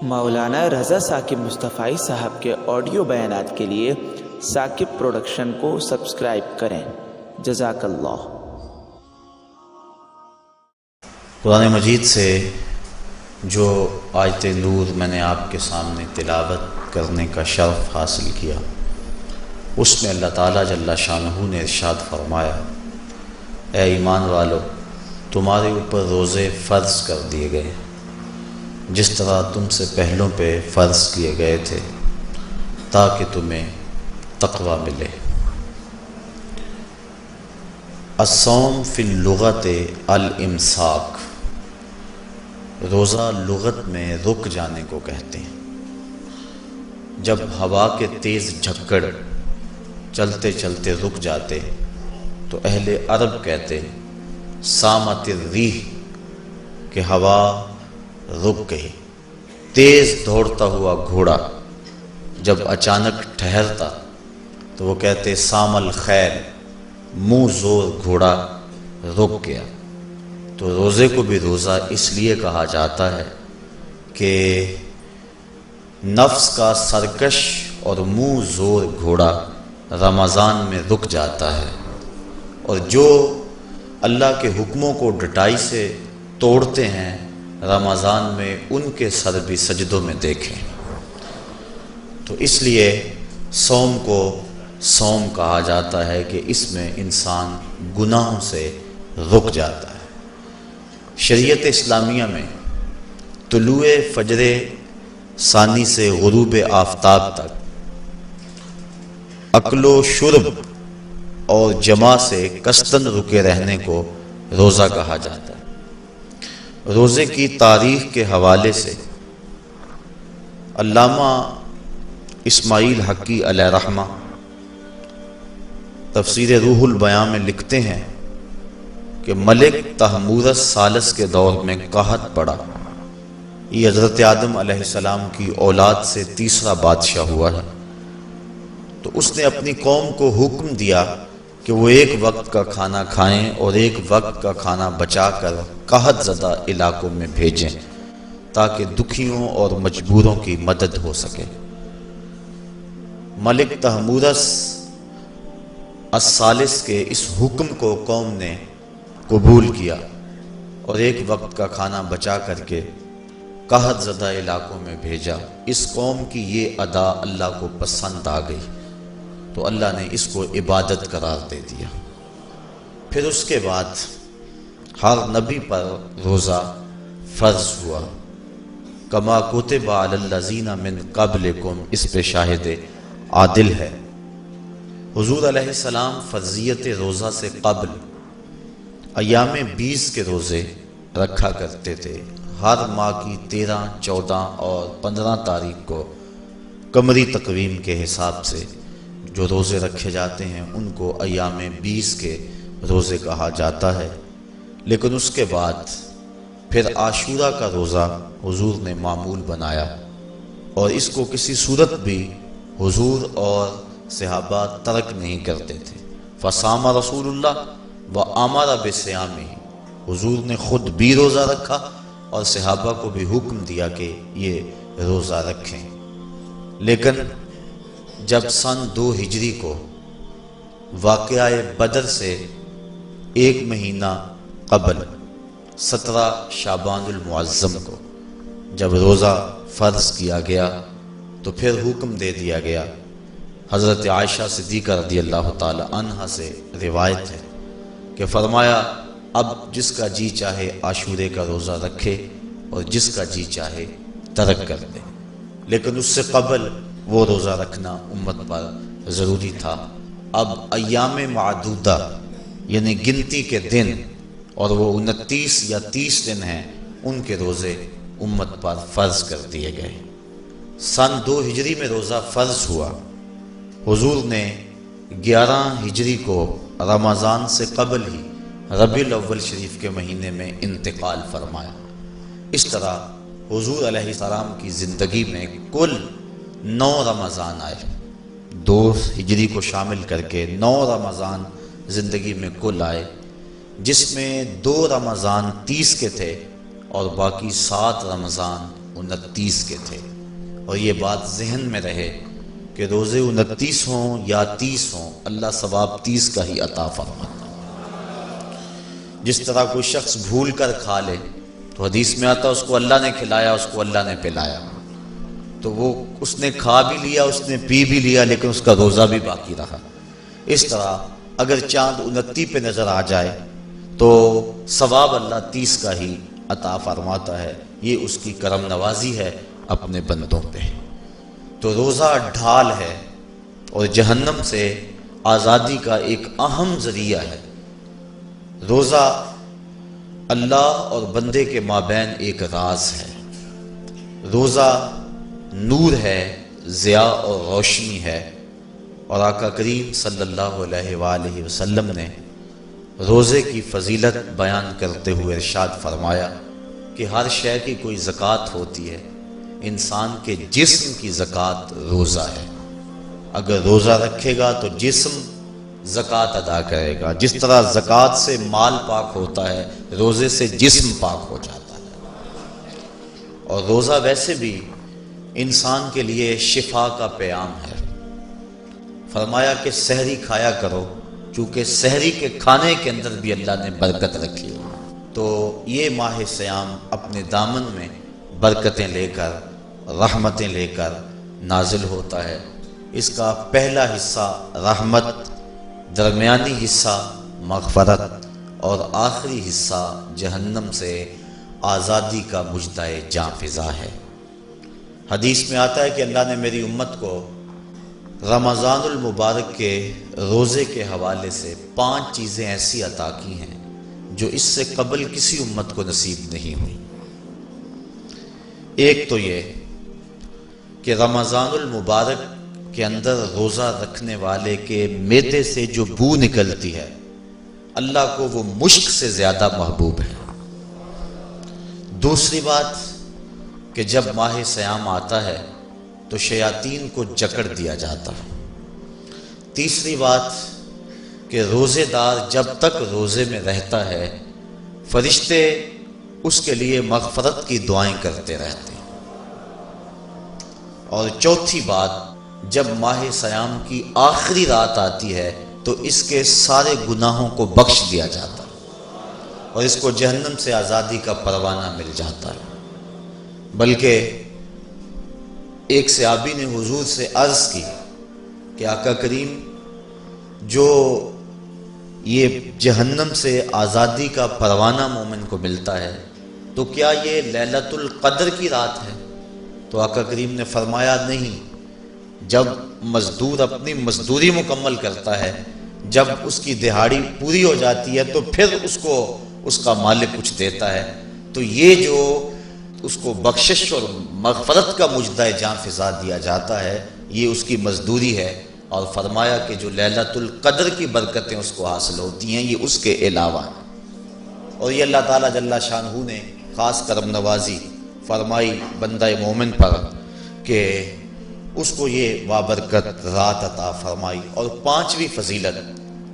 مولانا رضا ثاقب مصطفی صاحب کے آڈیو بیانات کے لیے ثاقب پروڈکشن کو سبسکرائب کریں۔ جزاک اللہ۔ قرآن مجید سے جو آیت نور میں نے آپ کے سامنے تلاوت کرنے کا شرف حاصل کیا، اس میں اللہ تعالیٰ جل شانہ نے ارشاد فرمایا، اے ایمان والو، تمہارے اوپر روزے فرض کر دیے گئے جس طرح تم سے پہلوں پہ فرض کیے گئے تھے تاکہ تمہیں تقوی ملے۔ الصوم فی اللغت الامساک، روزہ لغت میں رک جانے کو کہتے ہیں۔ جب ہوا کے تیز جھکڑ چلتے چلتے رک جاتے تو اہل عرب کہتے سامت الریح، کہ ہوا رک گئی۔ تیز دوڑتا ہوا گھوڑا جب اچانک ٹھہرتا تو وہ کہتے سام الخیل، منہ زور گھوڑا رک گیا۔ تو روزے کو بھی روزہ اس لیے کہا جاتا ہے کہ نفس کا سرکش اور منہ زور گھوڑا رمضان میں رک جاتا ہے، اور جو اللہ کے حکموں کو ڈٹائی سے توڑتے ہیں رمضان میں ان کے سر بھی سجدوں میں دیکھیں۔ تو اس لیے صوم کو صوم کہا جاتا ہے کہ اس میں انسان گناہوں سے رک جاتا ہے۔ شریعت اسلامیہ میں طلوع فجر ثانی سے غروب آفتاب تک اکل و شرب اور جماع سے قصداً رکے رہنے کو روزہ کہا جاتا ہے۔ روزے کی تاریخ کے حوالے سے علامہ اسماعیل حقی علیہ رحمہ تفسیر روح البیان میں لکھتے ہیں کہ ملک تحمورس ثالث کے دور میں قحط پڑا۔ یہ حضرت آدم علیہ السلام کی اولاد سے تیسرا بادشاہ ہوا ہے۔ تو اس نے اپنی قوم کو حکم دیا کہ وہ ایک وقت کا کھانا کھائیں اور ایک وقت کا کھانا بچا کر قحط زدہ علاقوں میں بھیجیں تاکہ دکھیوں اور مجبوروں کی مدد ہو سکے۔ ملک تحمورس الثالث کے اس حکم کو قوم نے قبول کیا اور ایک وقت کا کھانا بچا کر کے قحط زدہ علاقوں میں بھیجا۔ اس قوم کی یہ ادا اللہ کو پسند آ گئی تو اللہ نے اس کو عبادت قرار دے دیا۔ پھر اس کے بعد ہر نبی پر روزہ فرض ہوا۔ کما کتب علی الذین من قبلکم، اس پہ شاہد عادل ہے۔ حضور علیہ السلام فرضیت روزہ سے قبل ایام 20 کے روزے رکھا کرتے تھے۔ ہر ماہ کی 13، 14 اور 15 تاریخ کو قمری تقویم کے حساب سے جو روزے رکھے جاتے ہیں ان کو ایام 20 کے روزے کہا جاتا ہے۔ لیکن اس کے بعد پھر عاشورہ کا روزہ حضور نے معمول بنایا، اور اس کو کسی صورت بھی حضور اور صحابہ ترک نہیں کرتے تھے۔ فصام رسول اللہ وامر بصیامہ، حضور نے خود بھی روزہ رکھا اور صحابہ کو بھی حکم دیا کہ یہ روزہ رکھیں۔ لیکن جب سن 2 ہجری کو واقعہ بدر سے 1 مہینہ قبل 17 شعبان المعظم کو جب روزہ فرض کیا گیا تو پھر حکم دے دیا گیا۔ حضرت عائشہ صدیقہ رضی اللہ تعالی عنہا سے روایت ہے کہ فرمایا، اب جس کا جی چاہے عاشورے کا روزہ رکھے اور جس کا جی چاہے ترک کر دے، لیکن اس سے قبل وہ روزہ رکھنا امت پر ضروری تھا۔ اب ایام معدودہ یعنی گنتی کے دن، اور وہ 29 یا 30 دن ہیں، ان کے روزے امت پر فرض کر دیے گئے۔ سن 2 ہجری میں روزہ فرض ہوا۔ حضور نے 11 ہجری کو رمضان سے قبل ہی ربیع الاول شریف کے مہینے میں انتقال فرمایا۔ اس طرح حضور علیہ السلام کی زندگی میں کل 9 رمضان آئے، 2 ہجری کو شامل کر کے 9 رمضان زندگی میں کل آئے، جس میں 2 رمضان 30 کے تھے اور باقی 7 رمضان 29 کے تھے، اور یہ بات ذہن میں رہے کہ روزے 29 ہوں یا 30 ہوں، اللہ ثواب 30 کا ہی عطا فرماتا۔ جس طرح کوئی شخص بھول کر کھا لے تو حدیث میں آتا اس کو اللہ نے کھلایا، اس کو اللہ نے پلایا، تو وہ اس نے کھا بھی لیا، اس نے پی بھی لیا، لیکن اس کا روزہ بھی باقی رہا۔ اس طرح اگر چاند 29 پہ نظر آ جائے تو ثواب اللہ 30 کا ہی عطا فرماتا ہے۔ یہ اس کی کرم نوازی ہے اپنے بندوں پہ۔ تو روزہ ڈھال ہے اور جہنم سے آزادی کا ایک اہم ذریعہ ہے۔ روزہ اللہ اور بندے کے مابین ایک راز ہے۔ روزہ نور ہے، ضیاء اور روشنی ہے، اور آقا کریم صلی اللہ علیہ وآلہ وسلم نے روزے کی فضیلت بیان کرتے ہوئے ارشاد فرمایا کہ ہر شے کی کوئی زکوٰۃ ہوتی ہے، انسان کے جسم کی زکوٰۃ روزہ ہے۔ اگر روزہ رکھے گا تو جسم زکوٰۃ ادا کرے گا۔ جس طرح زکوٰۃ سے مال پاک ہوتا ہے، روزے سے جسم پاک ہو جاتا ہے۔ اور روزہ ویسے بھی انسان کے لیے شفا کا پیام ہے۔ فرمایا کہ سحری کھایا کرو، چونکہ سحری کے کھانے کے اندر بھی اللہ نے برکت رکھی ہے۔ تو یہ ماہ صیام اپنے دامن میں برکتیں لے کر، رحمتیں لے کر نازل ہوتا ہے۔ اس کا پہلا حصہ رحمت، درمیانی حصہ مغفرت، اور آخری حصہ جہنم سے آزادی کا مژدہ جاں فضا ہے۔ حدیث میں آتا ہے کہ اللہ نے میری امت کو رمضان المبارک کے روزے کے حوالے سے 5 چیزیں ایسی عطا کی ہیں جو اس سے قبل کسی امت کو نصیب نہیں ہوئی۔ ایک تو یہ کہ رمضان المبارک کے اندر روزہ رکھنے والے کے معدے سے جو بو نکلتی ہے، اللہ کو وہ مشک سے زیادہ محبوب ہے۔ دوسری بات کہ جب ماہ صیام آتا ہے تو شیاطین کو جکڑ دیا جاتا ہے۔ تیسری بات کہ روزے دار جب تک روزے میں رہتا ہے، فرشتے اس کے لیے مغفرت کی دعائیں کرتے رہتے ہیں۔ اور چوتھی بات، جب ماہ صیام کی آخری رات آتی ہے تو اس کے سارے گناہوں کو بخش دیا جاتا ہے اور اس کو جہنم سے آزادی کا پروانہ مل جاتا ہے۔ بلکہ ایک صحابی نے حضور سے عرض کی کہ آقا کریم، جو یہ جہنم سے آزادی کا پروانہ مومن کو ملتا ہے تو کیا یہ لیلۃ القدر کی رات ہے؟ تو آقا کریم نے فرمایا نہیں، جب مزدور اپنی مزدوری مکمل کرتا ہے، جب اس کی دہاڑی پوری ہو جاتی ہے تو پھر اس کو اس کا مالک کچھ دیتا ہے، تو یہ جو اس کو بخشش اور مغفرت کا مژدہ جاں فضا دیا جاتا ہے، یہ اس کی مزدوری ہے۔ اور فرمایا کہ جو لیلۃ القدر کی برکتیں اس کو حاصل ہوتی ہیں، یہ اس کے علاوہ ہیں۔ اور یہ اللہ تعالیٰ جل شانہ نے خاص کرم نوازی فرمائی بندہ مومن پر کہ اس کو یہ بابرکت رات عطا فرمائی۔ اور 5ویں فضیلت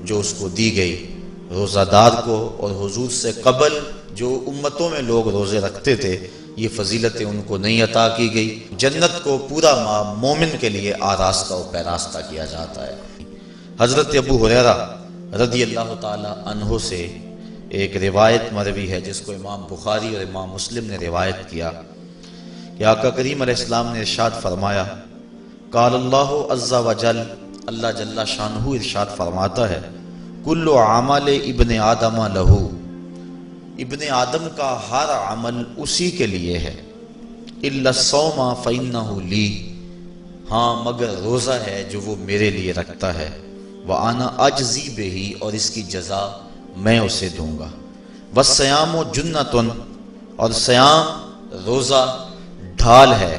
جو اس کو دی گئی، روزہ دار کو اور حضور سے قبل جو امتوں میں لوگ روزے رکھتے تھے، یہ فضیلتیں ان کو نہیں عطا کی گئی۔ جنت کو پورا مومن کے لیے آراستہ و پیراستہ کیا جاتا ہے۔ حضرت ابو ہریرہ رضی اللہ تعالی عنہ سے ایک روایت مروی ہے جس کو امام بخاری اور امام مسلم نے روایت کیا کہ آقا کریم علیہ السلام نے ارشاد فرمایا، قال اللہ عز و جل، اللہ جل شانہ ارشاد فرماتا ہے، کل عمل ابن آدم لہو، ابن آدم کا ہر عمل اسی کے لیے ہے، الا الصوم فإنہ لی، ہاں مگر روزہ ہے جو وہ میرے لیے رکھتا ہے، وأنا اجزی بہ، اور اس کی جزا میں اسے دوں گا، والصیام جنۃ، اور صیام روزہ ڈھال ہے،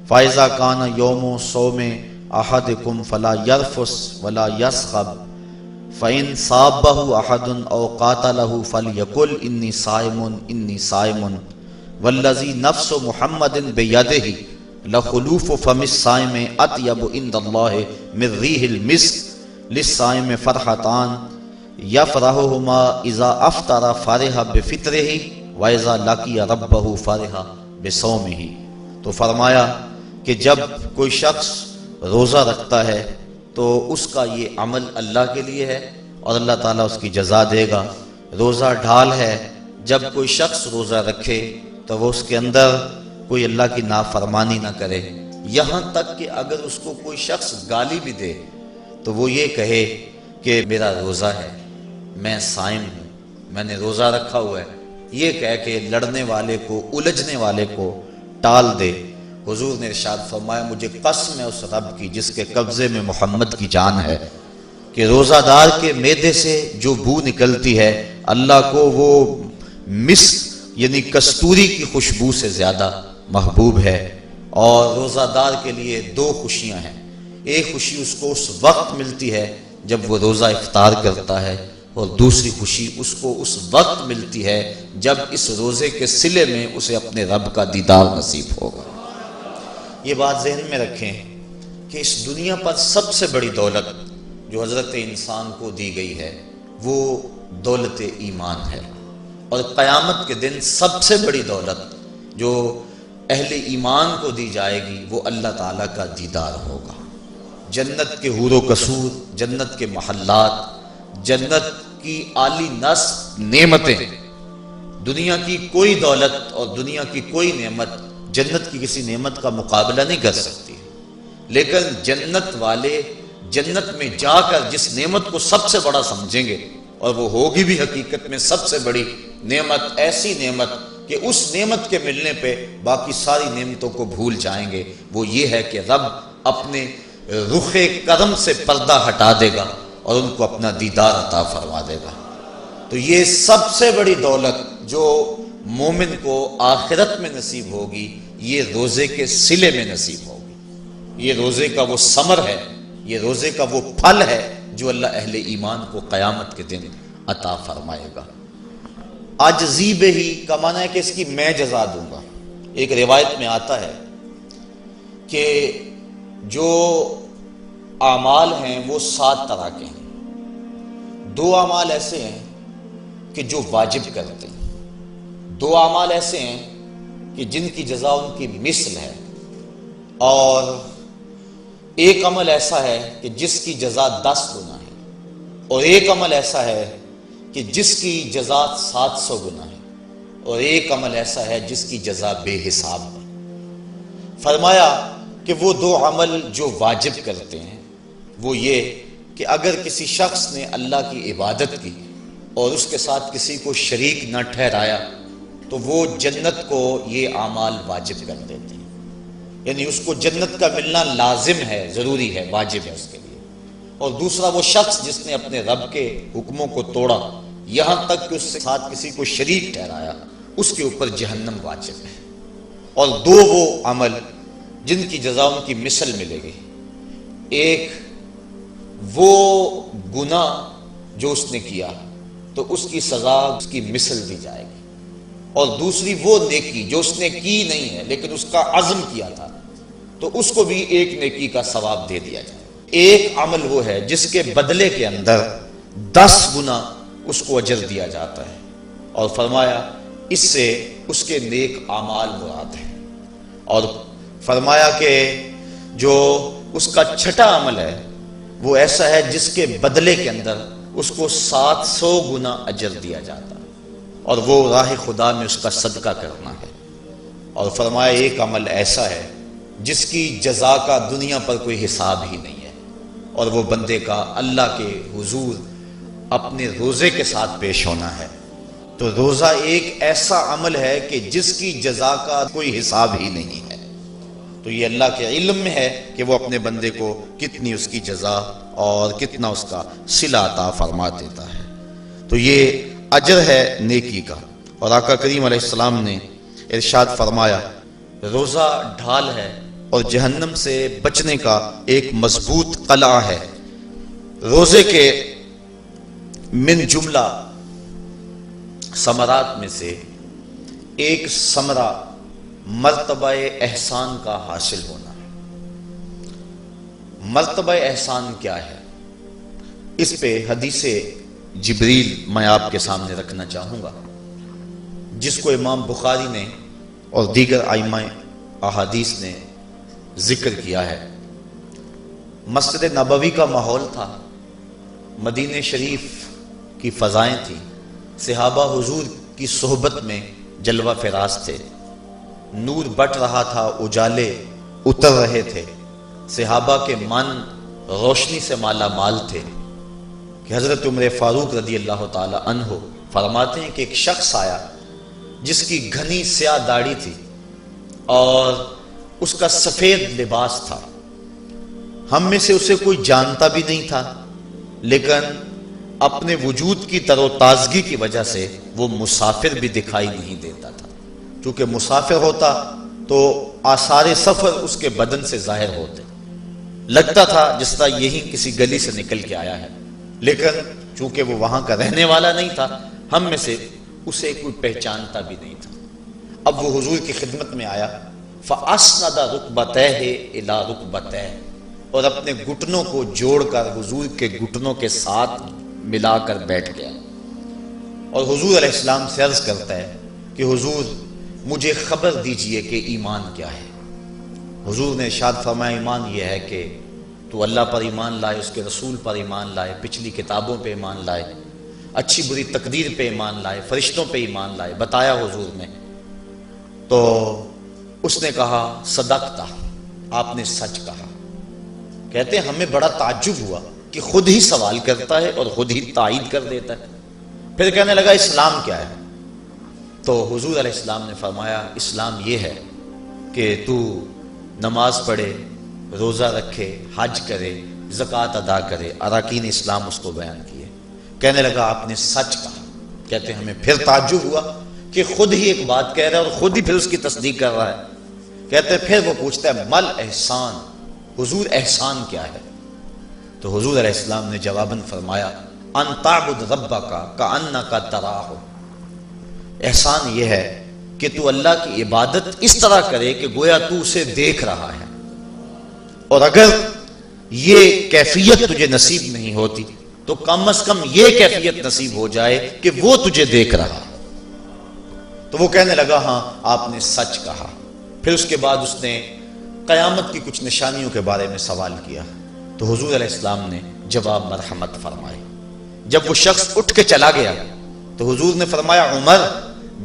فإذا کان یوم صوم احدکم فلا یرفث ولا یصخب، فَإِن صَابَّهُ أَحَدٌ أَوْ قَاتَلَهُ فَلْيَقُلْ إِنِّي صَائِمٌ إِنِّي صَائِمٌ وَالَّذِي نَفْسُ مُحَمَّدٍ بِيَدِهِ لَخُلُوفُ فَمِ الصَّائِمِ أَطْيَبُ عِندَ اللَّهِ مِن رِّيحِ الْمِسْكِ لِلصَّائِمِ فَرْحَتَانِ يَفْرَحُهُمَا إِذَا أَفْطَرَ فَرِحَ بِفِطْرِهِ وَإِذَا لَقِيَ رَبَّهُ فَرِحَ بِصَوْمِهِ۔ تو فرمایا کہ جب کوئی شخص روزہ رکھتا ہے تو اس کا یہ عمل اللہ کے لیے ہے اور اللہ تعالیٰ اس کی جزا دے گا۔ روزہ ڈھال ہے، جب کوئی شخص روزہ رکھے تو وہ اس کے اندر کوئی اللہ کی نافرمانی نہ کرے، یہاں تک کہ اگر اس کو کوئی شخص گالی بھی دے تو وہ یہ کہے کہ میرا روزہ ہے، میں صائم ہوں، میں نے روزہ رکھا ہوا ہے، یہ کہہ کے لڑنے والے کو، الجھنے والے کو ٹال دے۔ حضور نے ارشاد فرمایا مجھے قسم ہے اس رب کی جس کے قبضے میں محمد کی جان ہے کہ روزہ دار کے معدے سے جو بو نکلتی ہے اللہ کو وہ مسک یعنی کستوری کی خوشبو سے زیادہ محبوب ہے۔ اور روزہ دار کے لیے دو خوشیاں ہیں، ایک خوشی اس کو اس وقت ملتی ہے جب وہ روزہ افطار کرتا ہے، اور دوسری خوشی اس کو اس وقت ملتی ہے جب اس روزے کے صلے میں اسے اپنے رب کا دیدار نصیب ہوگا۔ یہ بات ذہن میں رکھیں کہ اس دنیا پر سب سے بڑی دولت جو حضرت انسان کو دی گئی ہے وہ دولت ایمان ہے، اور قیامت کے دن سب سے بڑی دولت جو اہل ایمان کو دی جائے گی وہ اللہ تعالیٰ کا دیدار ہوگا۔ جنت کے حور و قصور، جنت کے محلات، جنت کی اعلی نصب نعمتیں، دنیا کی کوئی دولت اور دنیا کی کوئی نعمت جنت کی کسی نعمت کا مقابلہ نہیں کر سکتی، لیکن جنت والے جنت میں جا کر جس نعمت کو سب سے بڑا سمجھیں گے، اور وہ ہوگی بھی حقیقت میں سب سے بڑی نعمت، ایسی نعمت کہ اس نعمت کے ملنے پہ باقی ساری نعمتوں کو بھول جائیں گے، وہ یہ ہے کہ رب اپنے رخ کرم سے پردہ ہٹا دے گا اور ان کو اپنا دیدار عطا فرما دے گا۔ تو یہ سب سے بڑی دولت جو مومن کو آخرت میں نصیب ہوگی یہ روزے کے صلے میں نصیب ہوگی، یہ روزے کا وہ ثمر ہے، یہ روزے کا وہ پھل ہے جو اللہ اہل ایمان کو قیامت کے دن عطا فرمائے گا۔ عاجزی بہی کا معنی ہے کہ اس کی میں جزا دوں گا۔ ایک روایت میں آتا ہے کہ جو اعمال ہیں وہ 7 طرح کے ہیں، 2 اعمال ایسے ہیں کہ جو واجب کرتے ہیں، 2 اعمال ایسے ہیں کہ جن کی جزا ان کی مثل ہے، اور ایک عمل ایسا ہے کہ جس کی جزا 10 گنا ہے، اور ایک عمل ایسا ہے کہ جس کی جزا 700 گنا ہے، اور ایک عمل ایسا ہے جس کی جزا بے حساب ہے۔ فرمایا کہ وہ 2 عمل جو واجب کرتے ہیں وہ یہ کہ اگر کسی شخص نے اللہ کی عبادت کی اور اس کے ساتھ کسی کو شریک نہ ٹھہرایا تو وہ جنت کو یہ اعمال واجب کر دیتے ہیں، یعنی اس کو جنت کا ملنا لازم ہے، ضروری ہے، واجب ہے اس کے لیے۔ اور دوسرا وہ شخص جس نے اپنے رب کے حکموں کو توڑا یہاں تک کہ اس کے ساتھ کسی کو شریک ٹھہرایا، اس کے اوپر جہنم واجب ہے۔ اور 2 وہ عمل جن کی جزا ان کی مثل ملے گی، ایک وہ گناہ جو اس نے کیا تو اس کی سزا اس کی مثل دی جائے گی، اور دوسری وہ نیکی جو اس نے کی نہیں ہے لیکن اس کا عزم کیا تھا تو اس کو بھی ایک نیکی کا ثواب دے دیا جائے۔ ایک عمل وہ ہے جس کے بدلے کے اندر 10 گنا اس کو اجر دیا جاتا ہے، اور فرمایا اس سے اس کے نیک اعمال مراد ہیں، اور فرمایا کہ جو اس کا چھٹا عمل ہے وہ ایسا ہے جس کے بدلے کے اندر اس کو 700 گنا اجر دیا جاتا ہے، اور وہ راہ خدا میں اس کا صدقہ کرنا ہے۔ اور فرمایا ایک عمل ایسا ہے جس کی جزا کا دنیا پر کوئی حساب ہی نہیں ہے، اور وہ بندے کا اللہ کے حضور اپنے روزے کے ساتھ پیش ہونا ہے۔ تو روزہ ایک ایسا عمل ہے کہ جس کی جزا کا کوئی حساب ہی نہیں ہے، تو یہ اللہ کے علم میں ہے کہ وہ اپنے بندے کو کتنی اس کی جزا اور کتنا اس کا صلہ عطا فرما دیتا ہے۔ تو یہ اجر ہے نیکی کا۔ اور آقا کریم علیہ السلام نے ارشاد فرمایا روزہ ڈھال ہے اور جہنم سے بچنے کا ایک مضبوط قلعہ ہے۔ روزے کے من جملہ ثمرات میں سے ایک ثمرہ مرتبہ احسان کا حاصل ہونا ہے۔ مرتبہ احسان کیا ہے؟ اس پہ حدیث جبریل میں آپ کے سامنے رکھنا چاہوں گا، جس کو امام بخاری نے اور دیگر ائمہ احادیث نے ذکر کیا ہے۔ مسجد نبوی کا ماحول تھا، مدینہ شریف کی فضائیں تھیں، صحابہ حضور کی صحبت میں جلوہ فراز تھے، نور بٹ رہا تھا، اجالے اتر رہے تھے، صحابہ کے من روشنی سے مالا مال تھے کہ حضرت عمر فاروق رضی اللہ تعالی عنہ فرماتے ہیں کہ ایک شخص آیا جس کی گھنی سیاہ داڑھی تھی اور اس کا سفید لباس تھا، ہم میں سے اسے کوئی جانتا بھی نہیں تھا، لیکن اپنے وجود کی تر و تازگی کی وجہ سے وہ مسافر بھی دکھائی نہیں دیتا تھا، چونکہ مسافر ہوتا تو آثار سفر اس کے بدن سے ظاہر ہوتے، لگتا تھا جس طرح یہی کسی گلی سے نکل کے آیا ہے، لیکن چونکہ وہ وہاں کا رہنے والا نہیں تھا، ہم میں سے اسے کوئی پہچانتا بھی نہیں تھا۔ اب وہ حضور کی خدمت میں آیا، فَأَسْنَدَ رُكْبَتَيْهِ إِلَى رُكْبَتَيْهِ، اور اپنے گھٹنوں کو جوڑ کر حضور کے گھٹنوں کے ساتھ ملا کر بیٹھ گیا، اور حضور علیہ السلام سے عرض کرتا ہے کہ حضور مجھے خبر دیجئے کہ ایمان کیا ہے۔ حضور نے ارشاد فرمایا ایمان یہ ہے کہ تو اللہ پر ایمان لائے، اس کے رسول پر ایمان لائے، پچھلی کتابوں پہ ایمان لائے، اچھی بری تقدیر پہ ایمان لائے، فرشتوں پہ ایمان لائے، بتایا حضور نے۔ تو اس نے کہا صدقتا، آپ نے سچ کہا۔ کہتے ہیں ہمیں بڑا تعجب ہوا کہ خود ہی سوال کرتا ہے اور خود ہی تائید کر دیتا ہے۔ پھر کہنے لگا اسلام کیا ہے؟ تو حضور علیہ السلام نے فرمایا اسلام یہ ہے کہ تو نماز پڑھے، روزہ رکھے، حج کرے، زکوٰۃ ادا کرے، اراکین اسلام اس کو بیان کیے۔ کہنے لگا آپ نے سچ کہا۔ کہتے ہیں ہمیں پھر تعجب ہوا کہ خود ہی ایک بات کہہ رہا ہے اور خود ہی پھر اس کی تصدیق کر رہا ہے۔ کہتے ہیں پھر وہ پوچھتا ہے مل احسان، حضور احسان کیا ہے؟ تو حضور علیہ السلام نے جواباً فرمایا ان تعبد ربک کأنک تراہ، احسان یہ ہے کہ تو اللہ کی عبادت اس طرح کرے کہ گویا تو اسے دیکھ رہا ہے، اور اگر یہ کیفیت تجھے نصیب نہیں ہوتی تو کم از کم یہ کیفیت نصیب ہو جائے کہ وہ تجھے دیکھ رہا۔ تو وہ کہنے لگا ہاں آپ نے سچ کہا۔ پھر اس کے بعد اس نے قیامت کی کچھ نشانیوں کے بارے میں سوال کیا، تو حضور علیہ السلام نے جواب مرحمت فرمائے۔ جب وہ شخص اٹھ کے چلا گیا تو حضور نے فرمایا عمر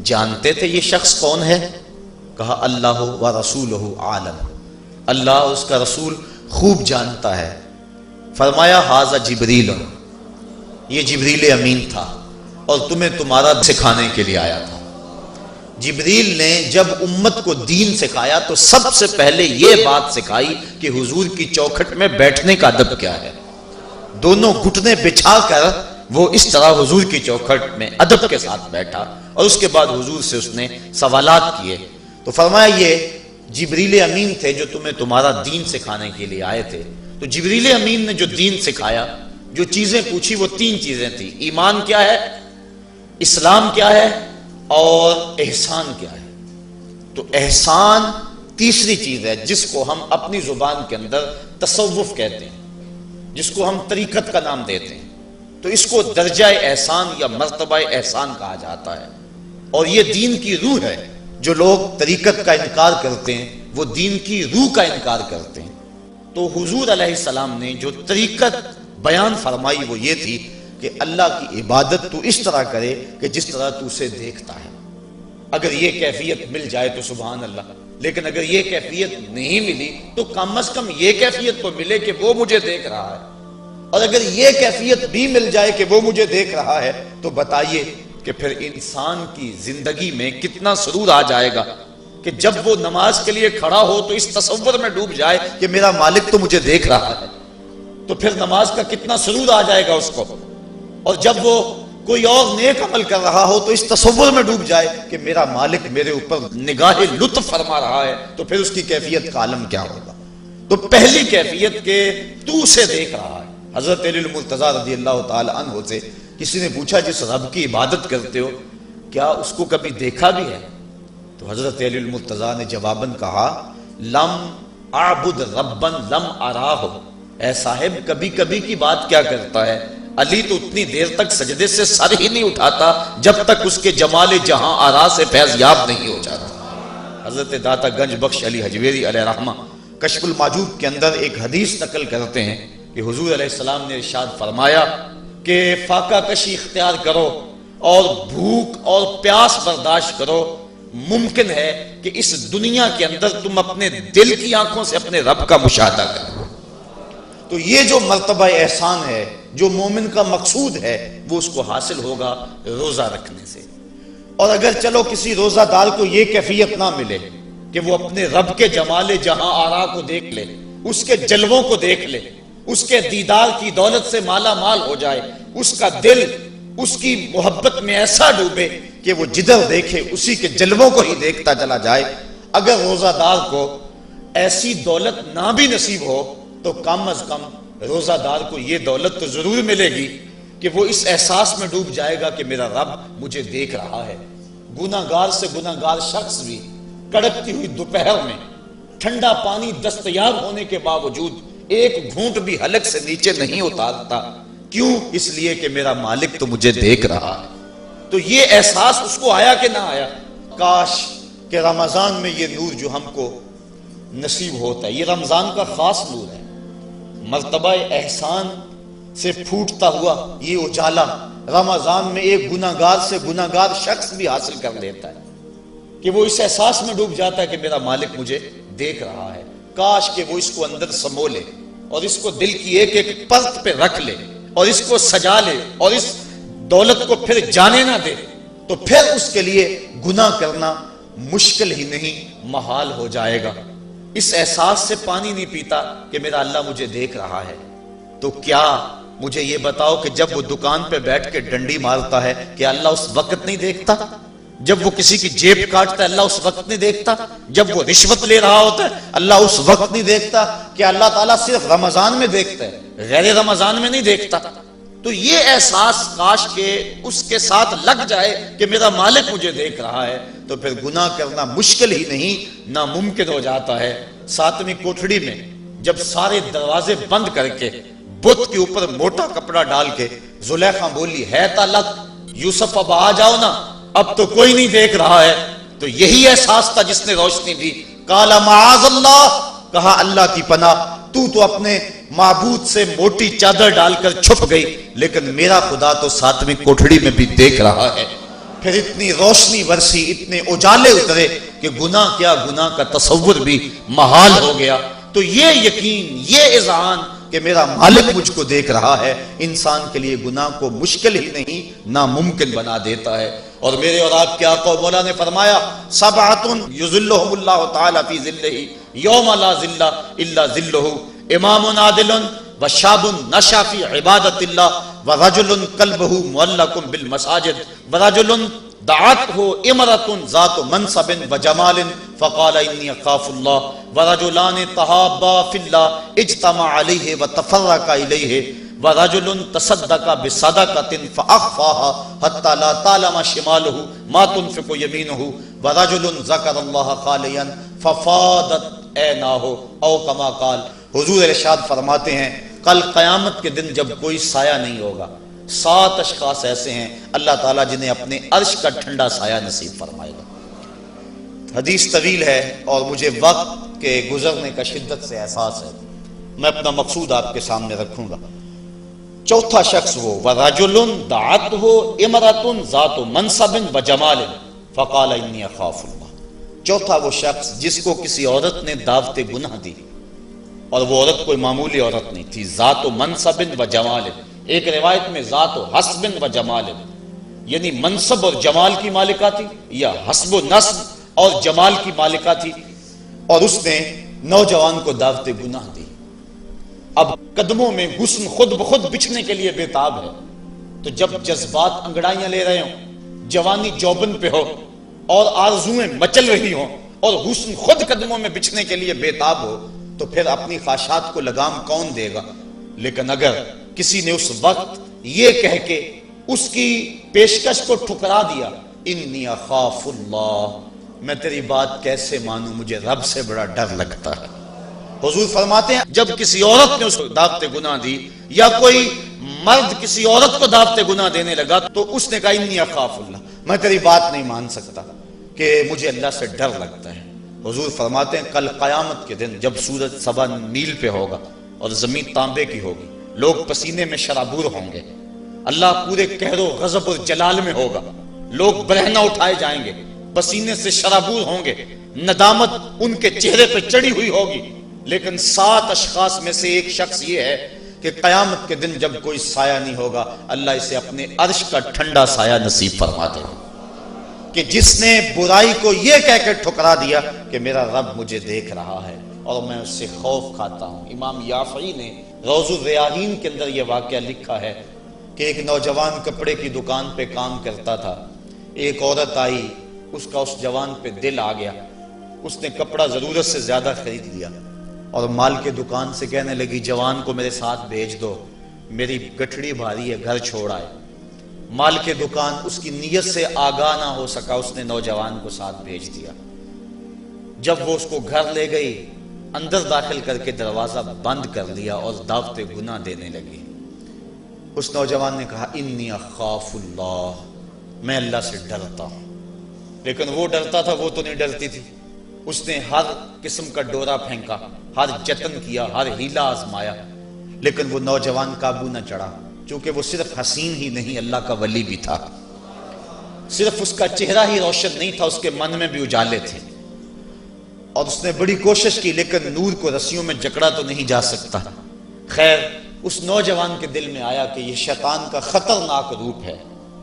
جانتے تھے یہ شخص کون ہے؟ کہا اللہ و رسولہ عالم، اللہ اس کا رسول خوب جانتا ہے۔ فرمایا ھذا جبریل، یہ جبریل امین تھا اور تمہیں تمہارا سکھانے کے لیے آیا تھا۔ جبریل نے جب امت کو دین سکھایا تو سب سے پہلے یہ بات سکھائی کہ حضور کی چوکھٹ میں بیٹھنے کا ادب کیا ہے۔ دونوں گھٹنے بچھا کر وہ اس طرح حضور کی چوکھٹ میں ادب کے ساتھ بیٹھا، اور اس کے بعد حضور سے اس نے سوالات کیے۔ تو فرمایا یہ جبریل امین تھے جو تمہیں تمہارا دین سکھانے کے لیے آئے تھے۔ تو جبریل امین نے جو دین سکھایا، جو چیزیں پوچھی وہ تین چیزیں تھیں، ایمان کیا ہے، اسلام کیا ہے اور احسان کیا ہے۔ تو احسان تیسری چیز ہے جس کو ہم اپنی زبان کے اندر تصوف کہتے ہیں، جس کو ہم طریقت کا نام دیتے ہیں۔ تو اس کو درجہ احسان یا مرتبہ احسان کہا جاتا ہے، اور یہ دین کی روح ہے۔ جو لوگ طریقت کا انکار کرتے ہیں وہ دین کی روح کا انکار کرتے ہیں۔ تو حضور علیہ السلام نے جو طریقت بیان فرمائی وہ یہ تھی کہ اللہ کی عبادت تو اس طرح کرے کہ جس طرح تو اسے دیکھتا ہے۔ اگر یہ کیفیت مل جائے تو سبحان اللہ، لیکن اگر یہ کیفیت نہیں ملی تو کم از کم یہ کیفیت تو ملے کہ وہ مجھے دیکھ رہا ہے، اور اگر یہ کیفیت بھی مل جائے کہ وہ مجھے دیکھ رہا ہے تو بتائیے کہ پھر انسان کی زندگی میں کتنا سرور آ جائے گا کہ جب وہ نماز کے لیے کھڑا ہو تو اس تصور میں ڈوب جائے کہ میرا مالک تو مجھے دیکھ رہا ہے، تو پھر نماز کا کتنا سرور آ جائے گا اس کو۔ اور جب وہ کوئی اور نیک عمل کر رہا ہو تو اس تصور میں ڈوب جائے کہ میرا مالک میرے اوپر نگاہ لطف فرما رہا ہے، تو پھر اس کی کیفیت کا عالم کیا ہوگا۔ تو پہلی کیفیت کہ تو اسے دیکھ رہا ہے۔ حضرت علی المرتضیٰ رضی اللہ تعالی عنہ سے کسی نے پوچھا جس رب کی عبادت کرتے ہو کیا اس کو کبھی دیکھا بھی ہے؟ تو حضرت علی المرتضیٰ نے جواباً کہا لم اعبد ربا لم اراہ، اے صاحب کبھی کبھی کی بات کیا کرتا ہے، علی تو اتنی دیر تک سجدے سے سر ہی نہیں اٹھاتا جب تک اس کے جمال جہاں آرا سے فیض یاب نہیں ہو جاتا۔ حضرت داتا گنج بخش علی حجویری علیہ رحمہ کشف المعجوب کے اندر ایک حدیث نقل کرتے ہیں کہ حضور علیہ السلام نے ارشاد فرمایا کہ فاقہ کشی اختیار کرو اور بھوک اور پیاس برداشت کرو، ممکن ہے کہ اس دنیا کے اندر تم اپنے دل کی آنکھوں سے اپنے رب کا مشاہدہ کرو۔ تو یہ جو مرتبہ احسان ہے، جو مومن کا مقصود ہے، وہ اس کو حاصل ہوگا روزہ رکھنے سے۔ اور اگر چلو کسی روزہ دار کو یہ کیفیت نہ ملے کہ وہ اپنے رب کے جمال جہاں آرا کو دیکھ لے، اس کے جلووں کو دیکھ لے، اس کے دیدار کی دولت سے مالا مال ہو جائے، اس کا دل اس کی محبت میں ایسا ڈوبے کہ وہ جدھر دیکھے اسی کے جلووں کو ہی دیکھتا چلا جائے، اگر روزہ دار کو ایسی دولت نہ بھی نصیب ہو تو کم از کم روزہ دار کو یہ دولت تو ضرور ملے گی کہ وہ اس احساس میں ڈوب جائے گا کہ میرا رب مجھے دیکھ رہا ہے۔ گناہگار سے گناہگار شخص بھی کڑکتی ہوئی دوپہر میں ٹھنڈا پانی دستیاب ہونے کے باوجود ایک گھونٹ بھی حلق سے نیچے نہیں اتارتا، کیوں؟ اس لیے کہ میرا مالک تو مجھے دیکھ رہا ہے۔ تو یہ احساس اس کو آیا کہ نہ آیا؟ کاش کہ رمضان میں یہ نور جو ہم کو نصیب ہوتا ہے، یہ رمضان کا خاص نور ہے، مرتبہ احسان سے پھوٹتا ہوا یہ اجالا رمضان میں ایک گناہگار سے گناہگار شخص بھی حاصل کر لیتا ہے کہ وہ اس احساس میں ڈوب جاتا ہے کہ میرا مالک مجھے دیکھ رہا ہے۔ کاش کہ وہ اس کو اندر سمو لے اور اس کو دل کی ایک ایک پرت پہ رکھ لے اور اس کو سجا لے اور اس دولت کو پھر جانے نہ دے، تو پھر اس کے لیے گناہ کرنا مشکل ہی نہیں محال ہو جائے گا۔ اس احساس سے پانی نہیں پیتا کہ میرا اللہ مجھے دیکھ رہا ہے، تو کیا مجھے یہ بتاؤ کہ جب وہ دکان پہ بیٹھ کے ڈنڈی مارتا ہے کہ اللہ اس وقت نہیں دیکھتا؟ جب وہ کسی کی جیب کاٹتا ہے اللہ اس وقت نہیں دیکھتا؟ جب وہ رشوت لے رہا ہوتا ہے اللہ اس وقت نہیں دیکھتا؟ کہ اللہ تعالیٰ صرف رمضان میں دیکھتا ہے، غیر رمضان میں نہیں دیکھتا؟ تو یہ احساس کاش کہ اس کے ساتھ لگ جائے کہ میرا مالک مجھے دیکھ رہا ہے، تو پھر گناہ کرنا مشکل ہی نہیں ناممکن ہو جاتا ہے۔ ساتویں کوٹھڑی میں جب سارے دروازے بند کر کے بت کے اوپر موٹا کپڑا ڈال کے زلیخا بولی ہے تالک یوسف اب آ جاؤ نا، اب تو کوئی نہیں دیکھ رہا ہے، تو یہی احساس تھا جس نے روشنی دی۔ قال معاذ اللہ، کہا اللہ کی پناہ، تو اپنے معبود سے موٹی چادر ڈال کر چھپ گئی، لیکن میرا خدا تو ساتویں کوٹھڑی میں بھی دیکھ رہا ہے۔ پھر اتنی روشنی برسی، اتنے اجالے اترے کہ گناہ کیا، گناہ کا تصور بھی محال ہو گیا۔ تو یہ یقین، یہ اذعان کہ میرا مالک مجھ کو دیکھ رہا ہے، انسان کے لیے گناہ کو مشکل ہی نہیں ناممکن بنا دیتا ہے۔ اور میرے اور آپ کے آقا و مولا نے فرمایا سبعۃ یظلھم اللہ تعالی فی ظلہ یوم لا ظل الا ظلہ، امام عادل وشاب نشا فی عبادت اللہ ورجل قلبہ معلق بالمساجد ورجل دعته امرأة ذات منصب وجمال فقال انی اخاف اللہ ورجلان تحابا فی اللہ اجتمع علیہ وتفرقا الیہ ورجل تصدق بصدقة فأخفاها حتى لا تعلم شماله ما تنفق يمينه ورجل ذكر الله خاليا ففاضت عيناه او كما قال۔ حضور ارشاد فرماتے ہیں کل قیامت کے دن جب کوئی سایہ نہیں ہوگا، 7 اشخاص ایسے ہیں اللہ تعالیٰ جنہیں اپنے عرش کا ٹھنڈا سایہ نصیب فرمائے گا۔ حدیث طویل ہے اور مجھے وقت کے گزرنے کا شدت سے احساس ہے، میں اپنا مقصود آپ کے سامنے رکھوں گا۔ چوتھا شخص وہ وَرَجُلٌ دَعَتْهُ امْرَأَةٌ ذَاتُ مَنْصَبٍ وَجَمَالٍ فَقَالَ إِنِّي أَخَافُ اللَّهَ۔ چوتھا وہ شخص جس کو کسی عورت نے دعوت گناہ دی، اور وہ عورت کوئی معمولی عورت نہیں تھی، ذات و منصب و جمال، ایک روایت میں ذات و حسب و جمال، یعنی منصب اور جمال کی مالکہ تھی، یا حسب و نسب اور جمال کی مالکہ تھی، اور اس نے نوجوان کو دعوت گناہ دی۔ اب قدموں میں حسن خود بخود بچھنے کے لیے بےتاب ہے، تو جب جذبات انگڑائیاں لے رہے ہوں، جوانی جوبن پہ ہو اور آرزویں مچل رہی ہوں اور حسن خود قدموں میں بچھنے کے لیے بےتاب ہو، تو پھر اپنی خواہشات کو لگام کون دے گا؟ لیکن اگر کسی نے اس وقت یہ کہہ کے اس کی پیشکش کو ٹھکرا دیا، انی اخاف اللہ، میں تیری بات کیسے مانوں، مجھے رب سے بڑا ڈر لگتا ہے۔ حضور فرماتے ہیں جب کسی عورت نے اس کو دعوت گناہ دی، یا کوئی مرد کسی عورت کو دعوت گناہ دینے لگا، تو اس نے کہا انی اخاف اللہ، میں تیری بات نہیں مان سکتا کہ مجھے اللہ سے ڈر لگتا ہے۔ حضور فرماتے ہیں کل قیامت کے دن جب سورج سبا نیل پہ ہوگا اور زمین تانبے کی ہوگی، لوگ پسینے میں شرابور ہوں گے، اللہ پورے قہر و غضب اور جلال میں ہوگا، لوگ برہنہ اٹھائے جائیں گے، پسینے سے شرابور ہوں گے، ندامت ان کے چہرے پہ چڑھی ہوئی ہوگی، لیکن 7 اشخاص میں سے ایک شخص یہ ہے کہ قیامت کے دن جب کوئی سایہ نہیں ہوگا، اللہ اسے اپنے عرش کا ٹھنڈا سایہ نصیب فرما دے گا، کہ جس نے برائی کو یہ کہہ کے ٹھکرا دیا کہ میرا رب مجھے دیکھ رہا ہے اور میں اس سے خوف کھاتا ہوں۔ امام یافعی نے روض الریاحین کے اندر یہ واقعہ لکھا ہے کہ ایک نوجوان کپڑے کی دکان پہ کام کرتا تھا، ایک عورت آئی، اس کا اس جوان پہ دل آ گیا، اس نے کپڑا ضرورت سے زیادہ خرید لیا اور مال کے دکان سے کہنے لگی جوان کو میرے ساتھ بھیج دو، میری گٹھڑی بھاری ہے، گھر چھوڑ آئے۔ مال کے دکان اس کی نیت سے آگاہ نہ ہو سکا، اس نے نوجوان کو ساتھ بھیج دیا۔ جب وہ اس کو گھر لے گئی، اندر داخل کر کے دروازہ بند کر لیا اور دعوت گناہ دینے لگی۔ اس نوجوان نے کہا انی اخاف اللہ، میں اللہ سے ڈرتا ہوں، لیکن وہ ڈرتا تھا، وہ تو نہیں ڈرتی تھی۔ اس نے ہر قسم کا ڈورا پھینکا، ہر جتن کیا، ہر ہیلا آزمایا، لیکن وہ نوجوان قابو نہ چڑھا، چونکہ وہ صرف حسین ہی نہیں اللہ کا ولی بھی تھا، صرف اس کا چہرہ ہی روشن نہیں تھا، اس کے من میں بھی اجالے تھے، اور اس نے بڑی کوشش کی لیکن نور کو رسیوں میں جکڑا تو نہیں جا سکتا۔ خیر اس نوجوان کے دل میں آیا کہ یہ شیطان کا خطرناک روپ ہے،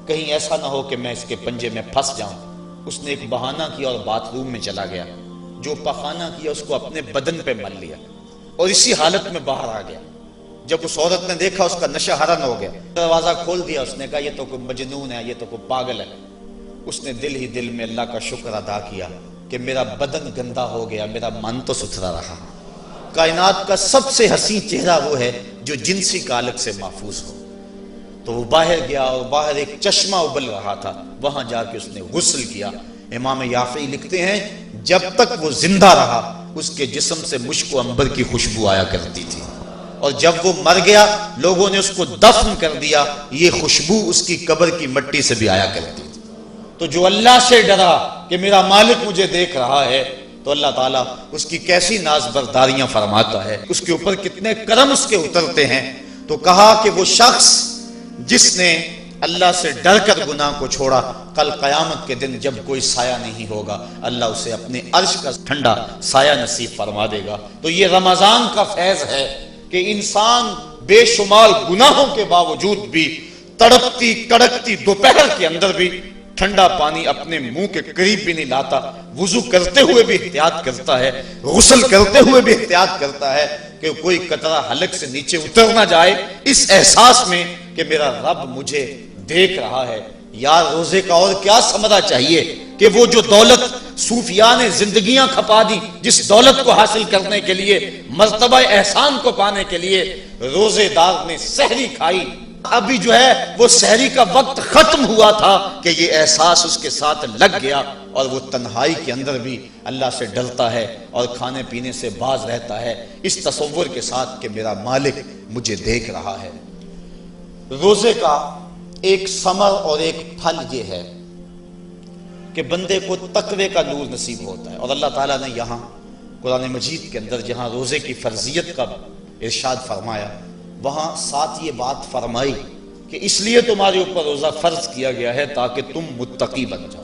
کہیں ایسا نہ ہو کہ میں اس کے پنجے میں پھنس جاؤں۔ اس نے ایک بہانہ کیا اور باتھ روم میں چلا گیا، جو پخانہ کیا اس کو اپنے بدن پہ مل لیا اور اسی حالت میں باہر آ گیا۔ جب اس عورت نے دیکھا اس کا نشہ حرن ہو گیا، دروازہ کھول دیا، اس نے کہا یہ تو کوئی مجنون ہے، یہ تو کوئی پاگل ہے۔ اس نے دل ہی دل میں اللہ کا شکر ادا کیا کہ میرا بدن گندا ہو گیا، میرا من تو ستھرا رہا۔ کائنات کا سب سے حسین چہرہ وہ ہے جو جنسی کالک سے محفوظ ہو۔ تو وہ باہر گیا اور باہر ایک چشمہ ابل رہا تھا، وہاں جا کے اس نے غسل کیا۔ امام یافعی لکھتے ہیں جب تک وہ زندہ رہا اس کے جسم سے مشک و عنبر کی خوشبو آیا کرتی تھی، اور جب وہ مر گیا لوگوں نے اس کو دفن کر دیا، یہ خوشبو اس کی قبر کی مٹی سے بھی آیا کرتی تھی۔ تو جو اللہ سے ڈرا کہ میرا مالک مجھے دیکھ رہا ہے، تو اللہ تعالیٰ اس کی کیسی ناز برداریاں فرماتا ہے، اس کے اوپر کتنے کرم اس کے اترتے ہیں۔ تو کہا کہ وہ شخص جس نے اللہ سے ڈر کر گناہ کو چھوڑا، کل قیامت کے دن جب کوئی سایہ نہیں ہوگا، اللہ اسے اپنے عرش کا ٹھنڈا سایہ نصیب فرما دے گا۔ تو یہ رمضان کا فیض ہے کہ انسان بے شمار گناہوں کے باوجود بھی تڑپتی کڑکتی دوپہر کے اندر بھی ٹھنڈا پانی اپنے منہ کے قریب بھی نہیں لاتا، وضو کرتے ہوئے بھی احتیاط کرتا ہے، غسل کرتے ہوئے بھی احتیاط کرتا ہے کہ کوئی قطرہ حلق سے نیچے اتر نہ جائے، اس احساس میں کہ میرا رب مجھے دیکھ رہا ہے۔ یار روزے کا اور کیا ثمرہ چاہیے کہ وہ جو دولت صوفیاء نے زندگیاں کھپا دی، جس دولت کو حاصل کرنے کے لیے، مرتبہ احسان کو پانے کے لیے روزے دار نے سحری کھائی، ابھی جو ہے وہ سحری کا وقت ختم ہوا تھا کہ یہ احساس اس کے ساتھ لگ گیا، اور وہ تنہائی کے اندر بھی اللہ سے ڈرتا ہے اور کھانے پینے سے باز رہتا ہے، اس تصور کے ساتھ کہ میرا مالک مجھے دیکھ رہا ہے۔ روزے کا ایک ثمر اور ایک پھل یہ ہے کہ بندے کو تقوی کا نور نصیب ہوتا ہے، اور اللہ تعالیٰ نے یہاں قرآن مجید کے اندر جہاں روزے کی فرضیت کا ارشاد فرمایا، وہاں ساتھ یہ بات فرمائی کہ اس لیے تمہارے اوپر روزہ فرض کیا گیا ہے تاکہ تم متقی بن جاؤ۔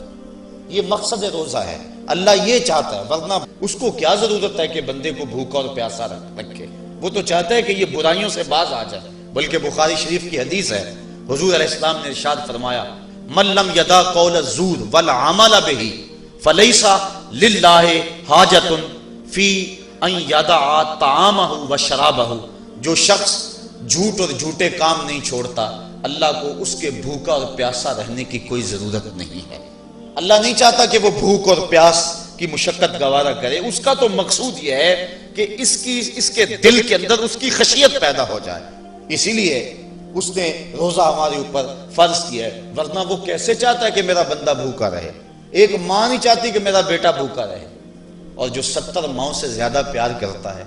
یہ مقصد روزہ ہے، اللہ یہ چاہتا ہے، ورنہ اس کو کیا ضرورت ہے کہ بندے کو بھوکا اور پیاسا رکھے، وہ تو چاہتا ہے کہ یہ برائیوں سے باز آ جائے۔ بلکہ بخاری شریف کی حدیث ہے، حضور علیہ السلام نے ارشاد فرمایا من لم یدع قول الزور والعمل به فلیس للہ حاجۃ فی ان یدع طعامہ وشرابہ، جو شخص جھوٹ اور جھوٹے کام نہیں چھوڑتا، اللہ کو اس کے بھوکا اور پیاسا رہنے کی کوئی ضرورت نہیں ہے۔ اللہ نہیں چاہتا کہ وہ بھوک اور پیاس کی مشقت گوارا کرے، اس کا تو مقصود یہ ہے کہ اس کے دل کے اندر اس کی خشیت پیدا ہو جائے، اسی لیے اس نے روزہ ہمارے اوپر فرض کیا ہے، ورنہ وہ کیسے چاہتا ہے کہ میرا بندہ بھوکا رہے؟ ایک ماں نہیں چاہتی کہ میرا بیٹا بھوکا رہے، اور جو 70 ماؤں سے زیادہ پیار کرتا ہے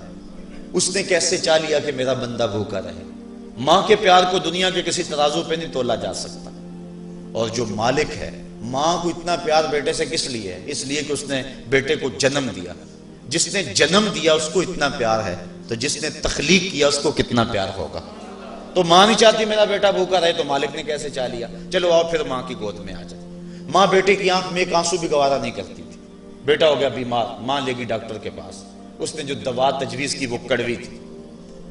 اس نے کیسے چاہ لیا کہ میرا بندہ بھوکا رہے؟ ماں کے پیار کو دنیا کے کسی ترازو پہ نہیں تولا جا سکتا، اور جو مالک ہے ماں کو اتنا پیار بیٹے سے کس لیے ہے؟ اس لیے کہ اس نے بیٹے کو جنم دیا. جس نے جنم دیا اس کو اتنا پیار ہے تو جس نے تخلیق کیا اس کو کتنا پیار ہوگا. تو ماں نہیں چاہتی میرا بیٹا بھوکا رہے تو مالک نے کیسے چاہ لیا, چلو آؤ پھر ماں کی گود میں آ جائے. ماں بیٹے کی آنکھ میں ایک آنسو بھی گوارا نہیں کرتی تھی. بیٹا ہو گیا بیمار, ماں لے گی ڈاکٹر کے پاس, اس نے جو دوا تجویز کی وہ کڑوی تھی,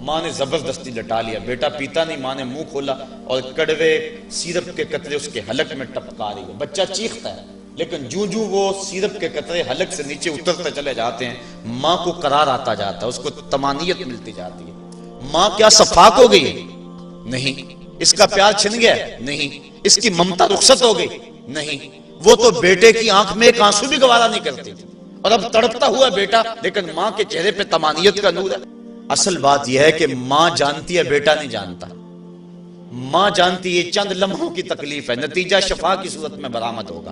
ماں نے زبردستی لٹا لیا. بیٹا پیتا نہیں, ماں نے منہ کھولا اور کڑوے سیرپ کے قطرے اس کے حلق میں ٹپکا رہی ہے. بچہ چیختا ہے لیکن جوں وہ سیرپ کے قطرے حلق سے نیچے اترتے چلے جاتے ہیں, ماں کو قرار آتا جاتا ہے, اس کو طمانینت ملتی جاتی ہے. ماں کیا صفاق ہو گئی؟ نہیں. اس کا پیار چھن گیا؟ نہیں. اس کی ممتا رخصت ہو گئی؟ نہیں. وہ تو بیٹے کی آنکھ میں ایک آنسو بھی گوارا نہیں کرتی تھی, اور اب تڑپتا ہوا بیٹا, لیکن ماں کے چہرے پہ طمانینت کا نور ہے. اصل بات یہ ہے کہ ماں جانتی ہے, بیٹا نہیں جانتا. ماں جانتی ہے چند لمحوں کی تکلیف ہے, نتیجہ شفا کی صورت میں برآمد ہوگا.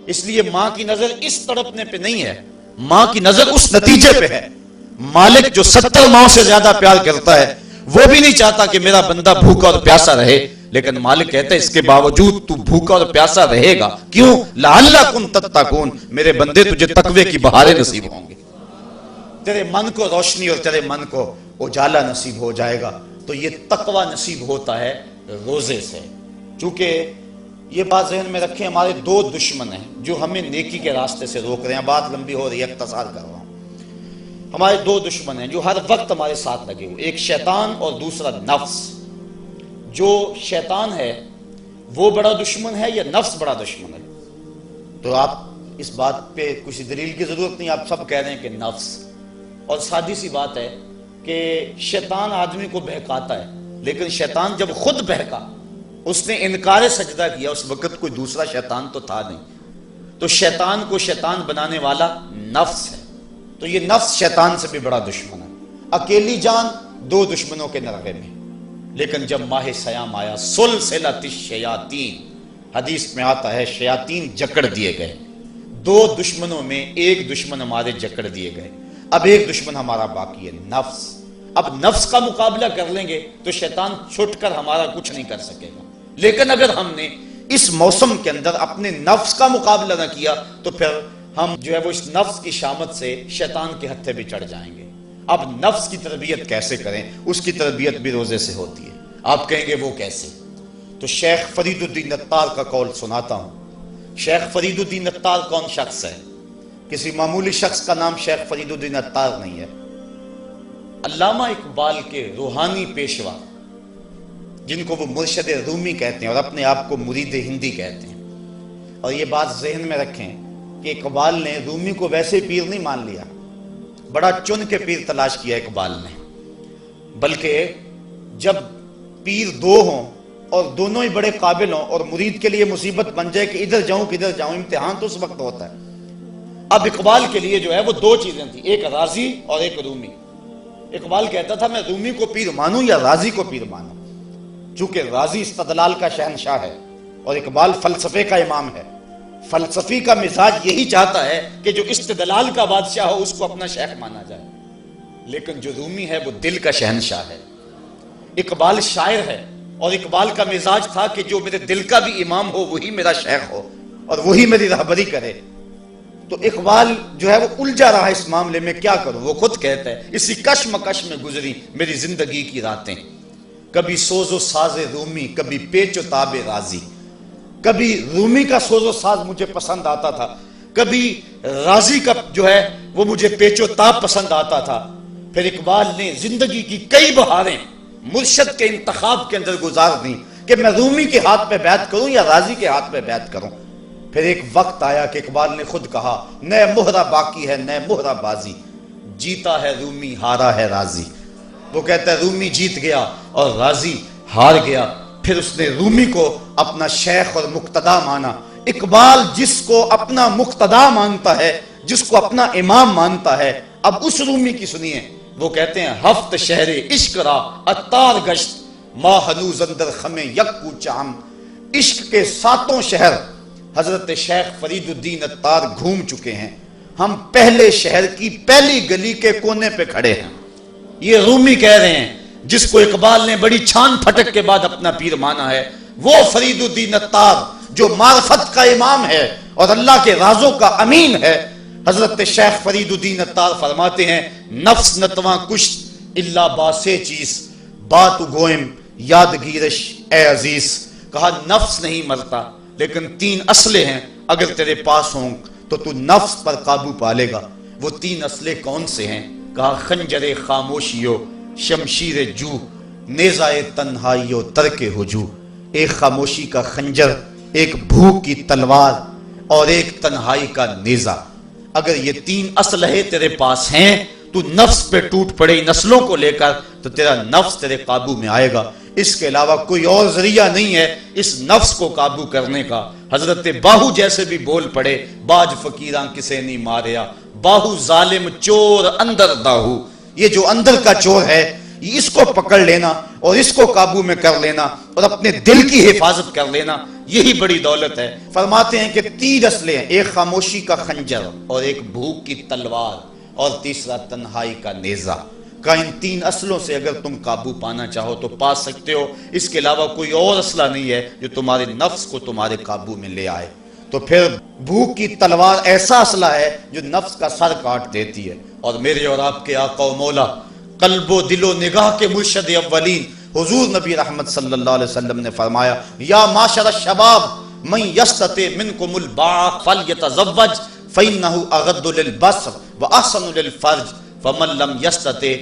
اس لیے ماں کی نظر اس تڑپنے پہ نہیں ہے, ماں کی نظر اس نتیجے پہ ہے. مالک جو 70 ماؤں سے زیادہ پیار کرتا ہے وہ بھی نہیں چاہتا کہ میرا بندہ بھوکا اور پیاسا رہے, لیکن مالک کہتا ہے اس کے باوجود تو بھوکا اور پیاسا رہے گا. کیوں؟ لعلکم تتقون, میرے بندے تجھے تقوی کی بہاریں نصیب ہوں گی, تیرے من کو روشنی اور تیرے من کو اجالا نصیب ہو جائے گا. تو یہ تقوی نصیب ہوتا ہے روزے سے. چونکہ یہ بات ذہن میں رکھیں, ہمارے 2 دشمن ہیں جو ہمیں نیکی کے راستے سے روک رہے ہیں. بات لمبی ہو رہی ہے, اختصار کر رہا ہوں. ہمارے 2 دشمن ہیں جو ہر وقت ہمارے ساتھ لگے ہوئے, ایک شیطان اور دوسرا نفس. جو شیطان ہے وہ بڑا دشمن ہے یا نفس بڑا دشمن ہے؟ تو آپ اس بات پہ کسی دلیل کی ضرورت نہیں, آپ سب کہہ رہے ہیں کہ نفس. اور سادی سی بات ہے کہ شیطان آدمی کو بہکاتا ہے, لیکن شیطان جب خود بہکا, اس نے انکار سجدہ کیا, اس وقت کوئی دوسرا شیطان تو تھا نہیں. تو شیطان کو شیطان بنانے والا نفس ہے. تو یہ نفس شیطان سے بھی بڑا دشمن ہے. اکیلی جان 2 دشمنوں کے نرغے میں, لیکن جب ماہ سیام آیا, سلسلۃ الشیاطین, حدیث میں آتا ہے شیاطین جکڑ دیے گئے. 2 دشمنوں میں ایک دشمن ہمارے جکڑ دیے گئے. اب ایک دشمن ہمارا باقی ہے, نفس. اب نفس کا مقابلہ کر لیں گے تو شیطان چھٹ کر ہمارا کچھ نہیں کر سکے گا. لیکن اگر ہم نے اس موسم کے اندر اپنے نفس کا مقابلہ نہ کیا تو پھر ہم جو ہے وہ اس نفس کی شامت سے شیطان کے ہتھے بھی چڑھ جائیں گے. اب نفس کی تربیت کیسے کریں؟ اس کی تربیت بھی روزے سے ہوتی ہے. آپ کہیں گے وہ کیسے؟ تو شیخ فرید الدین عطار کا قول سناتا ہوں. شیخ فرید الدین عطار کون شخص ہے؟ کسی معمولی شخص کا نام شیخ فرید الدین عطار نہیں ہے. علامہ اقبال کے روحانی پیشوا, جن کو وہ مرشد رومی کہتے ہیں اور اپنے آپ کو مرید ہندی کہتے ہیں. اور یہ بات ذہن میں رکھیں کہ اقبال نے رومی کو ویسے پیر نہیں مان لیا, بڑا چن کے پیر تلاش کیا اقبال نے. بلکہ جب پیر 2 ہوں اور دونوں ہی بڑے قابل ہوں اور مرید کے لیے مصیبت بن جائے کہ ادھر جاؤں کدھر جاؤں, امتحان تو اس وقت ہوتا ہے. اب اقبال کے لیے جو ہے وہ 2 چیزیں تھیں, ایک راضی اور ایک رومی. اقبال کہتا تھا میں رومی کو پیر مانوں یا راضی کو پیر مانوں, چونکہ راضی استدلال کا شہنشاہ ہے اور اقبال فلسفے کا امام ہے. فلسفی کا مزاج یہی چاہتا ہے کہ جو استدلال کا بادشاہ ہو اس کو اپنا شیخ مانا جائے, لیکن جو رومی ہے وہ دل کا شہنشاہ ہے. اقبال شاعر ہے اور اقبال کا مزاج تھا کہ جو میرے دل کا بھی امام ہو وہی میرا شیخ ہو اور وہی میری رہبری کرے. تو اقبال جو ہے وہ الجھا رہا اس معاملے میں, کیا کروں؟ وہ خود کہتا ہے اسی کشمکش میں گزری میری زندگی کی راتیں, کبھی سوز و ساز رومی کبھی پیچ و تاب راضی. کبھی رومی کا سوز و ساز مجھے پسند آتا تھا, کبھی راضی کا جو ہے وہ مجھے پیچ و تاب پسند آتا تھا. پھر اقبال نے زندگی کی کئی بہاریں مرشد کے انتخاب کے اندر گزار دیں کہ میں رومی کے ہاتھ پہ بیعت کروں یا راضی کے ہاتھ پہ بیعت کروں. پھر ایک وقت آیا کہ اقبال نے خود کہا نئے مہرہ باقی ہے نئے مہرہ بازی, جیتا ہے رومی ہارا ہے راضی. وہ کہتا ہے رومی جیت گیا اور راضی ہار گیا. پھر اس نے رومی کو اپنا شیخ اور مقتدا مانا. اقبال جس کو اپنا مقتدا مانتا ہے, جس کو اپنا امام مانتا ہے, اب اس رومی کی سنیے. وہ کہتے ہیں ہفت شہر عشق را عطار گشت ما ہنوز اندر خمیں یک کوچام. عشق کے 7 شہر حضرت شیخ فرید الدین عطار گھوم چکے ہیں, ہم پہلے شہر کی پہلی گلی کے کونے پہ کھڑے ہیں. یہ رومی کہہ رہے ہیں جس کو اقبال نے بڑی چھان پھٹک کے بعد اپنا پیر مانا ہے, وہ فرید الدین عطار جو معرفت کا امام ہے اور اللہ کے رازوں کا امین ہے۔ حضرت شیخ فرید الدین عطار فرماتے ہیں نفس نتواں کشت الا باسے چیز بات گوئم یادگیرش اے عزیز۔ کہا نفس نہیں مرتا لیکن 3 اسلحے ہیں اگر تیرے پاس ہوں تو تو نفس پر قابو پا لے گا۔ وہ 3 اسلحے کون سے ہیں؟ کہا خنجر خاموشیو شمشیر جو نیزہ تنہائیو ترک ہجو۔ ایک خاموشی کا خنجر، ایک بھوک کی تلوار اور ایک تنہائی کا نیزہ۔ اگر یہ 3 اسلحے تیرے پاس ہیں تو نفس پہ ٹوٹ پڑے نسلوں کو لے کر تو تیرا نفس تیرے قابو میں آئے گا۔ اس کے علاوہ کوئی اور ذریعہ نہیں ہے اس نفس کو قابو کرنے کا۔ حضرت باہو جیسے بھی بول پڑے باج فقیراں کسے نہیں ماریا، باہو ظالم چور اندر داہو۔ یہ جو اندر کا چور ہے اس کو پکڑ لینا اور اس کو قابو میں کر لینا اور اپنے دل کی حفاظت کر لینا، یہی بڑی دولت ہے۔ فرماتے ہیں کہ 3 اسلحے ہیں، ایک خاموشی کا خنجر اور ایک بھوک کی تلوار اور تیسرا تنہائی کا نیزہ۔ کہ ان 3 اسلحوں سے اگر تم قابو پانا چاہو تو پا سکتے ہو، اس کے علاوہ کوئی اور اسلحہ نہیں ہے جو تمہارے نفس کو تمہارے قابو میں لے آئے۔ تو پھر بھوک کی تلوار ایسا اسلحہ ہے جو نفس کا سر کاٹ دیتی ہے۔ اور میرے اور آپ کے آقا و مولا قلب و دل و نگاہ کے مرشد اولین حضور نبی رحمت صلی اللہ علیہ وسلم نے فرمایا یا معاشر الشباب من یستطع منکم الباء فلیتزوج فإنه اغض للبصر واحسن للفرج فمن لم یستطع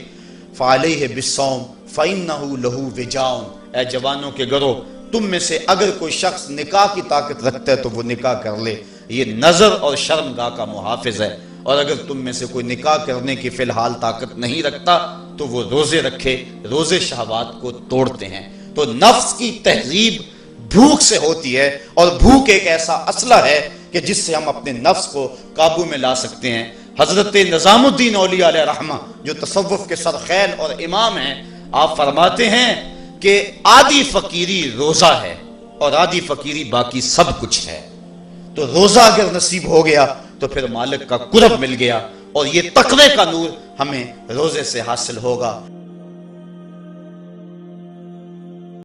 فعلیہ بالصوم فإنه له وجاء۔ اے جوانوں کے گروہ، تم میں سے اگر کوئی شخص نکاح کی طاقت رکھتا ہے تو وہ نکاح کر لے، یہ نظر اور شرمگاہ کا محافظ ہے۔ اور اگر تم میں سے کوئی نکاح کرنے کی فی الحال طاقت نہیں رکھتا تو وہ روزے رکھے، روزے شہوات کو توڑتے ہیں۔ تو نفس کی تہذیب بھوک سے ہوتی ہے، اور بھوک ایک ایسا اسلحہ ہے کہ جس سے ہم اپنے نفس کو قابو میں لا سکتے ہیں۔ حضرت نظام الدین اولیاء علیہ رحمہ جو تصوف کے سرخیل اور امام ہیں، آپ فرماتے ہیں کہ آدھی فقیری روزہ ہے اور آدھی فقیری باقی سب کچھ ہے۔ تو روزہ اگر نصیب ہو گیا تو پھر مالک کا قرب مل گیا، اور یہ تقوی کا نور ہمیں روزے سے حاصل ہوگا۔